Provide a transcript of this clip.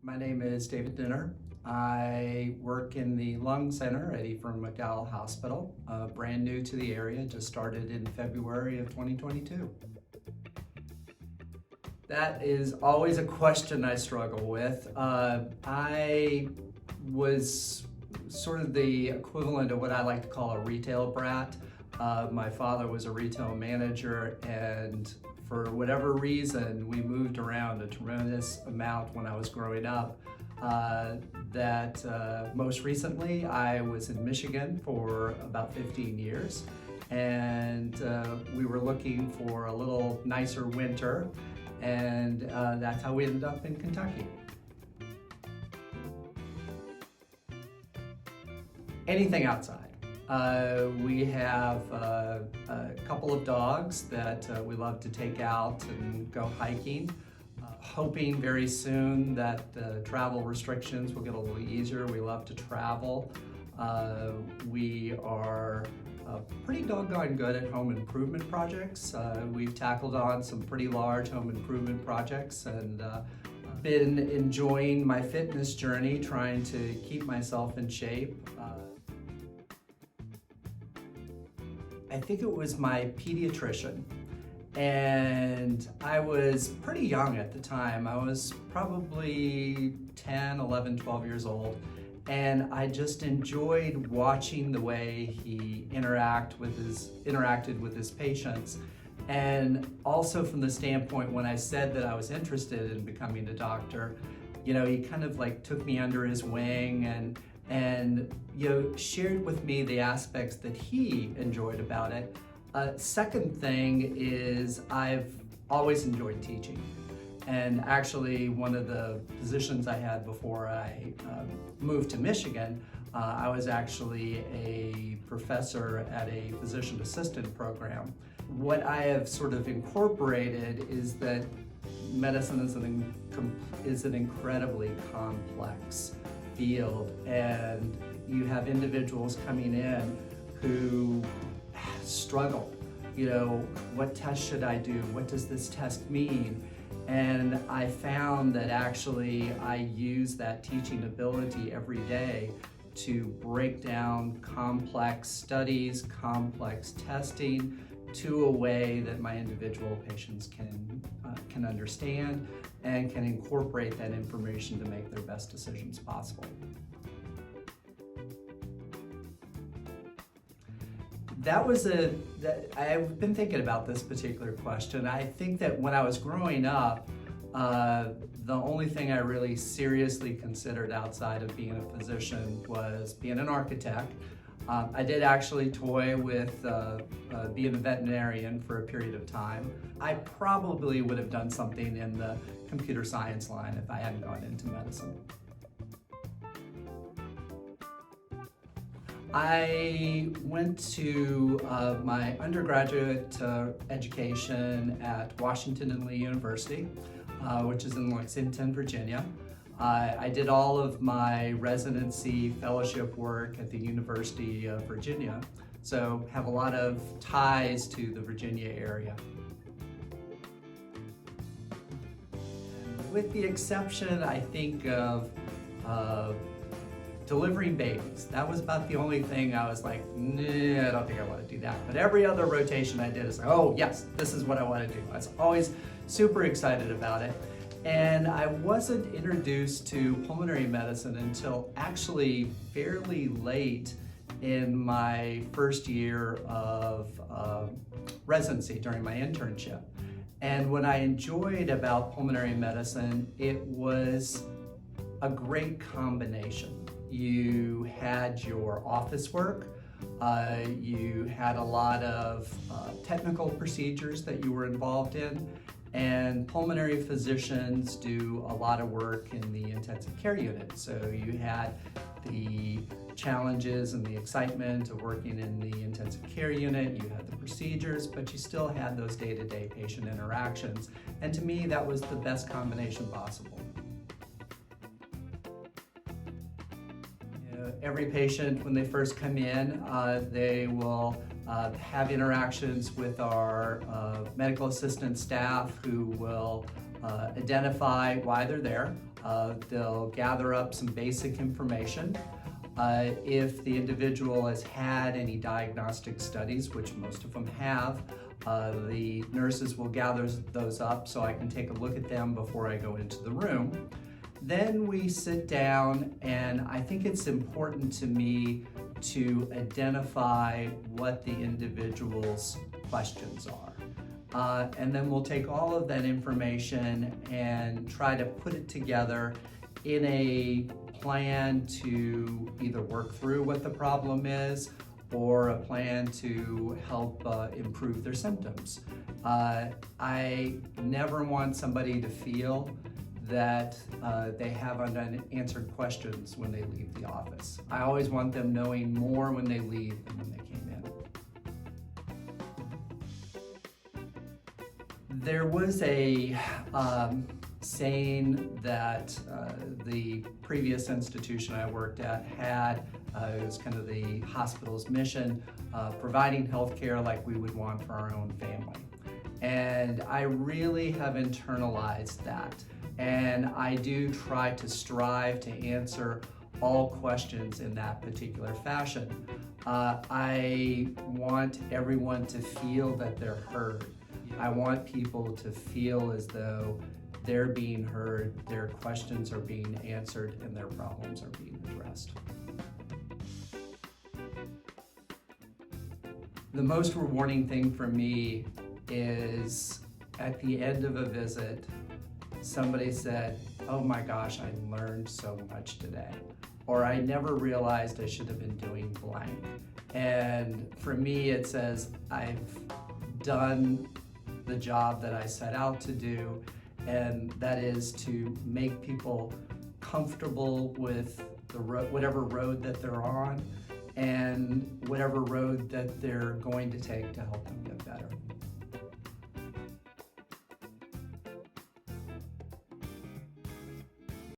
My name is David Dinner. I work in the Lung Center at Ephraim McDowell Hospital, brand new to the area, just started in February of 2022. That is always a question I struggle with. I was sort of the equivalent of what I like to call a retail brat. My father was a retail manager, and for whatever reason, we moved around a tremendous amount when I was growing up. Most recently, I was in Michigan for about 15 years, and we were looking for a little nicer winter, and that's how we ended up in Kentucky. Anything outside. We have a couple of dogs that we love to take out and go hiking. Hoping very soon that the travel restrictions will get a little easier. We love to travel. We are pretty doggone good at home improvement projects. We've tackled on some pretty large home improvement projects, and been enjoying my fitness journey, trying to keep myself in shape. I think it was my pediatrician, and I was pretty young at the time. I was probably 10, 11, 12 years old, and I just enjoyed watching the way he interacted with his patients. And also from the standpoint, when I said that I was interested in becoming a doctor, you know, he kind of like took me under his wing and you know, shared with me the aspects that he enjoyed about it. Second thing is I've always enjoyed teaching. And actually one of the positions I had before I moved to Michigan, I was actually a professor at a physician assistant program. What I have sort of incorporated is that medicine is an incredibly complex field, and you have individuals coming in who struggle. You know, what test should I do? What does this test mean? And I found that actually I use that teaching ability every day to break down complex studies, complex testing, to a way that my individual patients can understand and can incorporate that information to make their best decisions possible. I've been thinking about this particular question. I think that when I was growing up, the only thing I really seriously considered outside of being a physician was being an architect. I did actually toy with being a veterinarian for a period of time. I probably would have done something in the computer science line if I hadn't gone into medicine. I went to my undergraduate education at Washington and Lee University, which is in Lexington, Virginia. I did all of my residency fellowship work at the University of Virginia, so have a lot of ties to the Virginia area. With the exception, I think, of delivering babies. That was about the only thing I was like, nah, I don't think I want to do that. But every other rotation I did is like, oh yes, this is what I want to do. I was always super excited about it. And I wasn't introduced to pulmonary medicine until actually fairly late in my first year of residency during my internship. And what I enjoyed about pulmonary medicine, it was a great combination. You had your office work, you had a lot of technical procedures that you were involved in, and pulmonary physicians do a lot of work in the intensive care unit. So you had the challenges and the excitement of working in the intensive care unit, you had the procedures, but you still had those day-to-day patient interactions. And to me, that was the best combination possible. Every patient, when they first come in, they will have interactions with our medical assistant staff who will identify why they're there. They'll gather up some basic information. If the individual has had any diagnostic studies, which most of them have, the nurses will gather those up so I can take a look at them before I go into the room. Then we sit down, and I think it's important to me to identify what the individual's questions are. And then we'll take all of that information and try to put it together in a plan to either work through what the problem is or a plan to help improve their symptoms. I never want somebody to feel that they have unanswered questions when they leave the office. I always want them knowing more when they leave than when they came in. There was a saying that the previous institution I worked at had. It was kind of the hospital's mission, providing health care like we would want for our own family. And I really have internalized that. And I do try to strive to answer all questions in that particular fashion. I want everyone to feel that they're heard. I want people to feel as though they're being heard, their questions are being answered, and their problems are being addressed. The most rewarding thing for me is at the end of a visit, somebody said, "Oh my gosh, I learned so much today," or "I never realized I should have been doing blank." And for me, it says I've done the job that I set out to do, and that is to make people comfortable with the whatever road that they're on and whatever road that they're going to take to help them get better.